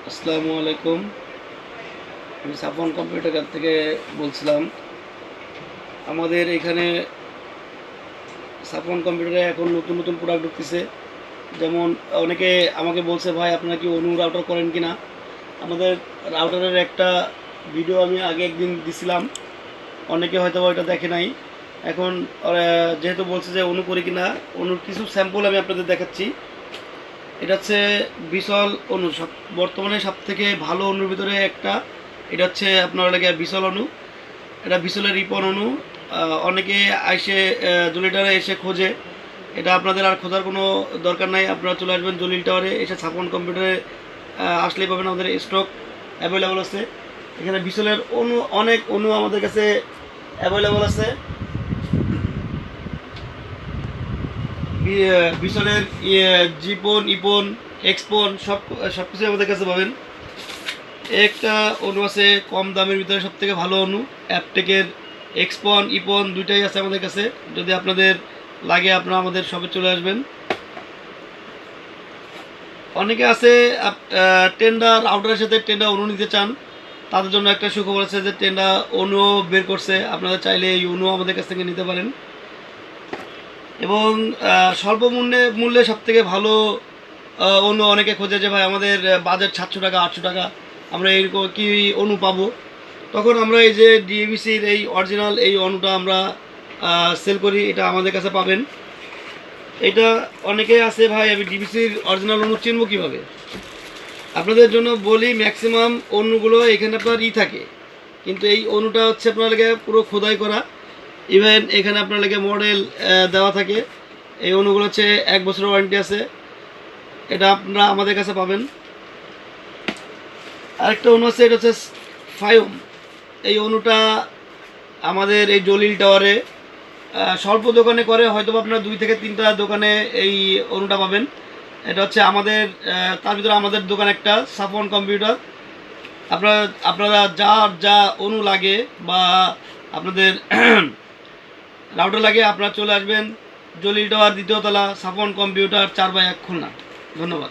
আসসালামু আলাইকুম। আমি সাফন কম্পিউটার ক্যাব থেকে বলছিলাম। আমাদের এখানে সাফন কম্পিউটারে এখন নতুন নতুন প্রোডাক্ট ঢুকতেছে। যেমন অনেকে আমাকে বলছে, ভাই আপনারা কি অনু রাউটার করেন কি না? আমাদের রাউটারের একটা ভিডিও আমি আগে একদিন দিছিলাম, অনেকে হয়তো ওইটা দেখে নাই। এখন যেহেতু বলছে যে অনু করি কিনা, অনুর কিছু স্যাম্পল আমি আপনাদের দেখাচ্ছি। এটা হচ্ছে বিশাল অনু, সব বর্তমানে সব থেকে ভালো অনুর ভিতরে একটা। এটা হচ্ছে আপনার লাগে বিশাল অনু। এটা বিশালের রিপন অনু। অনেকে এসে জলিটারে এসে খোঁজে। এটা আপনাদের আর খোঁজার কোনো দরকার নাই, আপনারা চলে আসবেন জলিল টাওয়ারে এসে ছাপন কম্পিউটারে আসলেই পাবেন। আমাদের স্টক অ্যাভেলেবল আছে। এখানে বিশালের অনু, অনেক অনু আমাদের কাছে অ্যাভেলেবল আছে। বিশনের জিপন, ইপন, এক্সপন সব সব কিছু আমাদের কাছে পাবেন। একটা অনু আছে কম দামের ভিতরে, সব থেকে ভালো অনু অ্যাপটেকের। এক্সপন, ইপন দুইটাই আছে আমাদের কাছে। যদি আপনাদের লাগে আপনারা আমাদের শপে চলে আসবেন। অনেকে আছে টেন্ডার আউটারের সাথে টেন্ডার অনু নিতে চান, তাদের জন্য একটা সুখবর আছে যে টেন্ডার অনু বের করছে। আপনারা চাইলে এই অনু আমাদের কাছ থেকে নিতে পারেন। এবং স্বল্প মূল্যে সবথেকে ভালো অনু অনেকে খোঁজে যে ভাই আমাদের বাজেট 700 টাকা 800 টাকা, আমরা এরকম কি অনু পাবো? তখন আমরা এই যে ডিএবিসির এই অরিজিনাল এই অনুটা আমরা সেল করি, এটা আমাদের কাছে পাবেন। এটা অনেকে আছে, ভাই আমি ডিবিসির অরিজিনাল অনু চিনবো কীভাবে? আপনাদের জন্য বলি, ম্যাক্সিমাম অনুগুলো এখানে আপনার থাকে, কিন্তু এই অনুটা হচ্ছে আপনার লাগে পুরো খোদাই করা। ইভেন এখানে আপনার লাগে মডেল দেওয়া থাকে। এই অনুগুলো হচ্ছে 1 বছরের ওয়ারেন্টি আছে। এটা আপনারা আমাদের কাছে পাবেন। আরেকটা অনু আছে, এটা হচ্ছে ফাইম। এই অনুটা আমাদের এই জলিল টাওয়ারে স্বল্প দোকানে করে, হয়তো আপনারা 2 থেকে 3টা দোকানে এই অনুটা পাবেন। এটা হচ্ছে আমাদের তার ভিতরে আমাদের দোকান একটা সাফন কম্পিউটার। আপনারা যা অনু লাগে বা আপনাদের রাউটার লাগে, আপনারা চলে আসবেন জলিল টাওয়ার 2য় তলা, সাফন কম্পিউটার 4/1 খুলনা। ধন্যবাদ।